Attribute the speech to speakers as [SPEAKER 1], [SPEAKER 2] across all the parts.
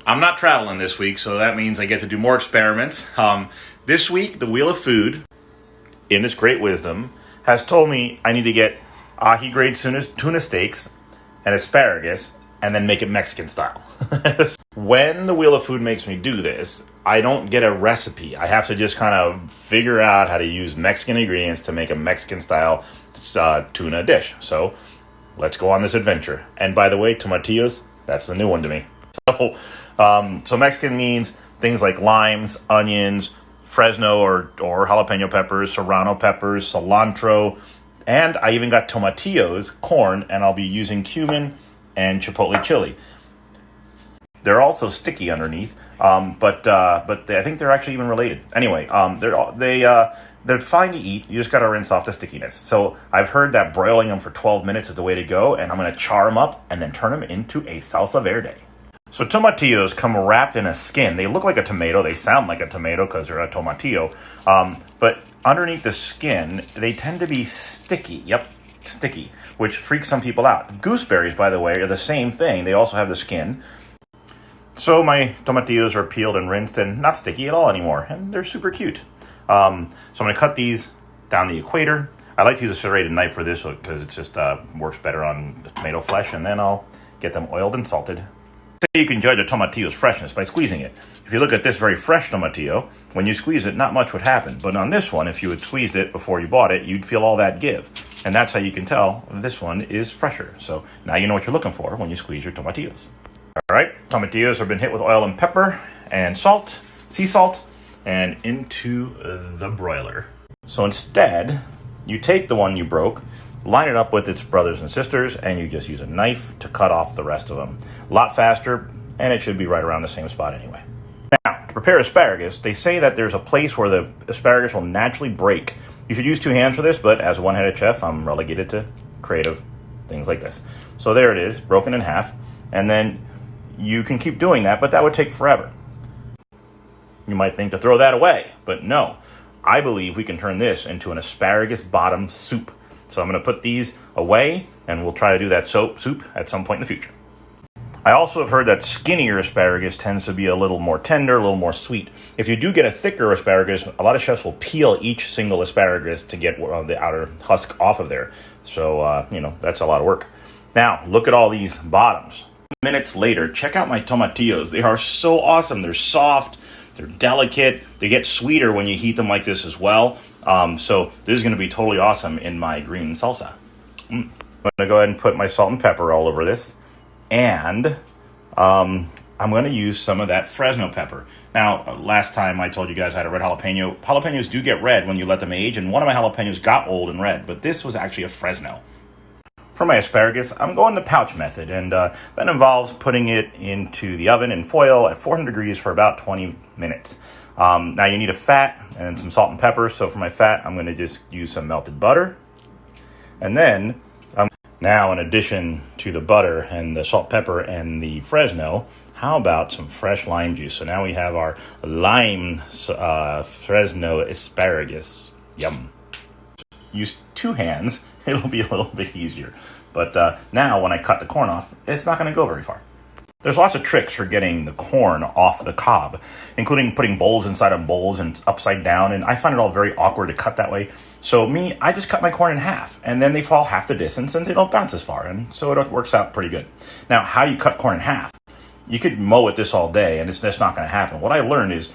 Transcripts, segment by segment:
[SPEAKER 1] I'm not traveling this week, so that means I get to do more experiments. This week, the Wheel of Food, in its great wisdom, has told me I need to get ahi-grade tuna steaks and asparagus and then make it Mexican style. When the Wheel of Food makes me do this, I don't get a recipe. I have to just kind of figure out how to use Mexican ingredients to make a Mexican style tuna dish. So let's go on this adventure. And by the way, tomatillos, that's the new one to me. So Mexican means things like limes, onions, Fresno or jalapeno peppers, serrano peppers, cilantro, and I even got tomatillos, corn, and I'll be using cumin and chipotle chili. They're also sticky underneath, but I think they're actually even related. Anyway, they're fine to eat. You just got to rinse off the stickiness. So I've heard that broiling them for 12 minutes is the way to go, and I'm going to char them up and then turn them into a salsa verde. So tomatillos come wrapped in a skin. They look like a tomato. They sound like a tomato because they're a tomatillo. But underneath the skin, they tend to be sticky. Yep, sticky, which freaks some people out. Gooseberries, by the way, are the same thing. They also have the skin. So my tomatillos are peeled and rinsed and not sticky at all anymore. And they're super cute. So I'm going to cut these down the equator. I like to use a serrated knife for this because it just works better on the tomato flesh. And then I'll get them oiled and salted. You can judge a tomatillo's freshness by squeezing it. If you look at this very fresh tomatillo, when you squeeze it, not much would happen. But on this one, if you had squeezed it before you bought it, you'd feel all that give. And that's how you can tell this one is fresher. So now you know what you're looking for when you squeeze your tomatillos. All right, tomatillos have been hit with oil and pepper and salt, sea salt, and into the broiler. So instead, you take the one you broke, line it up with its brothers and sisters, and you just use a knife to cut off the rest of them. A lot faster, and it should be right around the same spot anyway. Now, to prepare asparagus, they say that there's a place where the asparagus will naturally break. You should use 2 hands for this, but as a one-handed chef, I'm relegated to creative things like this. So there it is, broken in half, and then you can keep doing that, but that would take forever. You might think to throw that away, but no. I believe we can turn this into an asparagus bottom soup. So I'm going to put these away, and we'll try to do that soup at some point in the future. I also have heard that skinnier asparagus tends to be a little more tender, a little more sweet. If you do get a thicker asparagus, a lot of chefs will peel each single asparagus to get the outer husk off of there. So, that's a lot of work. Now, look at all these bottoms. Minutes later, check out my tomatillos. They are so awesome. They're soft, they're delicate, they get sweeter when you heat them like this as well. So this is going to be totally awesome in my green salsa. I'm going to go ahead and put my salt and pepper all over this. And I'm going to use some of that Fresno pepper. Now, last time I told you guys I had a red jalapeno. Jalapenos do get red when you let them age, and one of my jalapenos got old and red, but this was actually a Fresno. For my asparagus, I'm going the pouch method, and that involves putting it into the oven in foil at 400 degrees for about 20 minutes. Now you need a fat and some salt and pepper. So for my fat, I'm going to just use some melted butter. And then, now in addition to the butter and the salt, pepper, and the Fresno, how about some fresh lime juice? So now we have our lime Fresno asparagus. Yum. Use 2 hands. It'll be a little bit easier. But now when I cut the corn off, it's not going to go very far. There's lots of tricks for getting the corn off the cob, including putting bowls inside of bowls and upside down, and I find it all very awkward to cut that way. So I just cut my corn in half, and then they fall half the distance, and they don't bounce as far, and so it works out pretty good. Now, how do you cut corn in half? You could mow at this all day, and that's not going to happen. What I learned is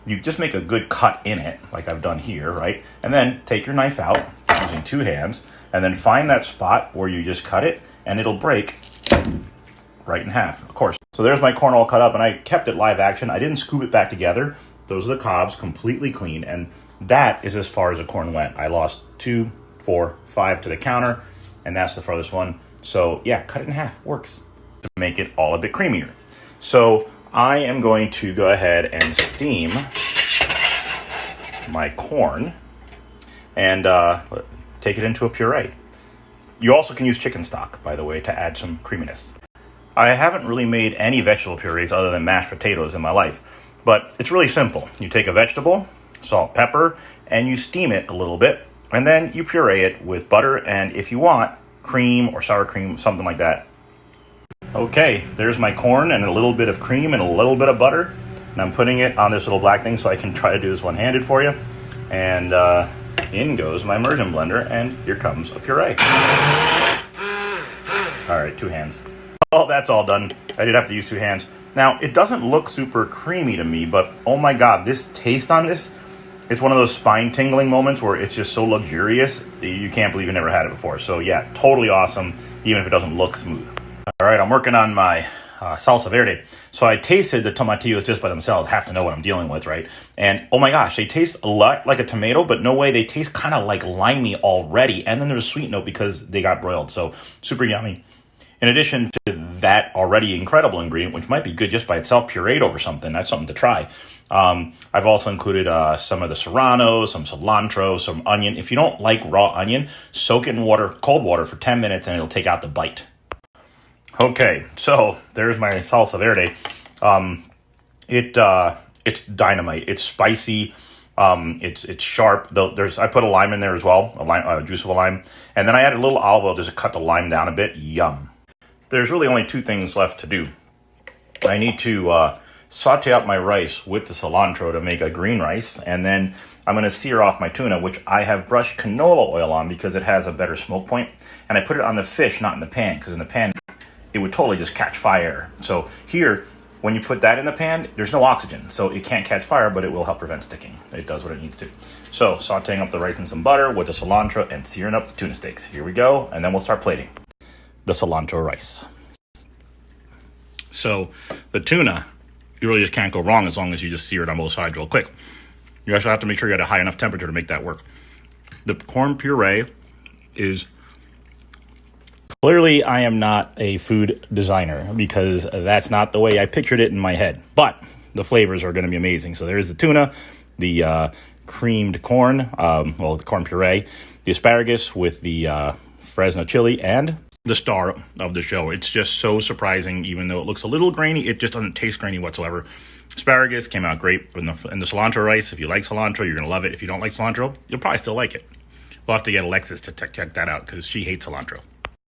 [SPEAKER 1] you just make a good cut in it, like I've done here, right? And then take your knife out using 2 hands, and then find that spot where you just cut it, and it'll break right in half, of course. So there's my corn all cut up, and I kept it live action. I didn't scoop it back together. Those are the cobs, completely clean, and that is as far as the corn went. I lost 2, 4, 5 to the counter, and that's the farthest one. So yeah, cut it in half, works. To make it all a bit creamier. So I am going to go ahead and steam my corn and take it into a puree. You also can use chicken stock, by the way, to add some creaminess. I haven't really made any vegetable purees other than mashed potatoes in my life, but it's really simple. You take a vegetable, salt, pepper, and you steam it a little bit, and then you puree it with butter, and if you want, cream or sour cream, something like that. Okay, there's my corn and a little bit of cream and a little bit of butter. And I'm putting it on this little black thing so I can try to do this one-handed for you. And in goes my immersion blender, and here comes a puree. All right, 2 hands. Oh, that's all done. I did have to use 2 hands. Now, it doesn't look super creamy to me, but oh my God, this taste on this, it's one of those spine-tingling moments where it's just so luxurious, you can't believe you never had it before. So yeah, totally awesome, even if it doesn't look smooth. All right, I'm working on my salsa verde. So I tasted the tomatillos just by themselves, have to know what I'm dealing with, right? And oh my gosh, they taste a lot like a tomato, but no way, they taste kind of like limey already. And then there's a sweet note because they got broiled, so super yummy. In addition to that already incredible ingredient, which might be good just by itself, pureed over something, that's something to try. I've also included some of the serrano, some cilantro, some onion. If you don't like raw onion, soak it in water, cold water for 10 minutes and it'll take out the bite. Okay, so there's my salsa verde. It's dynamite. It's spicy. It's sharp. I put a lime in there as well, a juice of a lime, and then I added a little olive oil just to cut the lime down a bit. Yum. There's really only 2 things left to do. I need to saute up my rice with the cilantro to make a green rice, and then I'm going to sear off my tuna, which I have brushed canola oil on because it has a better smoke point, and I put it on the fish, not in the pan, because in the pan it would totally just catch fire. So here, when you put that in the pan, there's no oxygen, so it can't catch fire, but it will help prevent sticking. It does what it needs to. So sauteing up the rice in some butter with the cilantro and searing up the tuna steaks. Here we go, and then we'll start plating the cilantro rice. So the tuna, you really just can't go wrong as long as you just sear it on both sides real quick. You also have to make sure you got a high enough temperature to make that work. The corn puree is... Clearly, I am not a food designer because that's not the way I pictured it in my head. But the flavors are going to be amazing. So there's the tuna, the creamed corn, the corn puree, the asparagus with the Fresno chili, and the star of the show. It's just so surprising, even though it looks a little grainy, it just doesn't taste grainy whatsoever. Asparagus came out great in the cilantro rice. If you like cilantro, you're going to love it. If you don't like cilantro, you'll probably still like it. We'll have to get Alexis to check that out because she hates cilantro.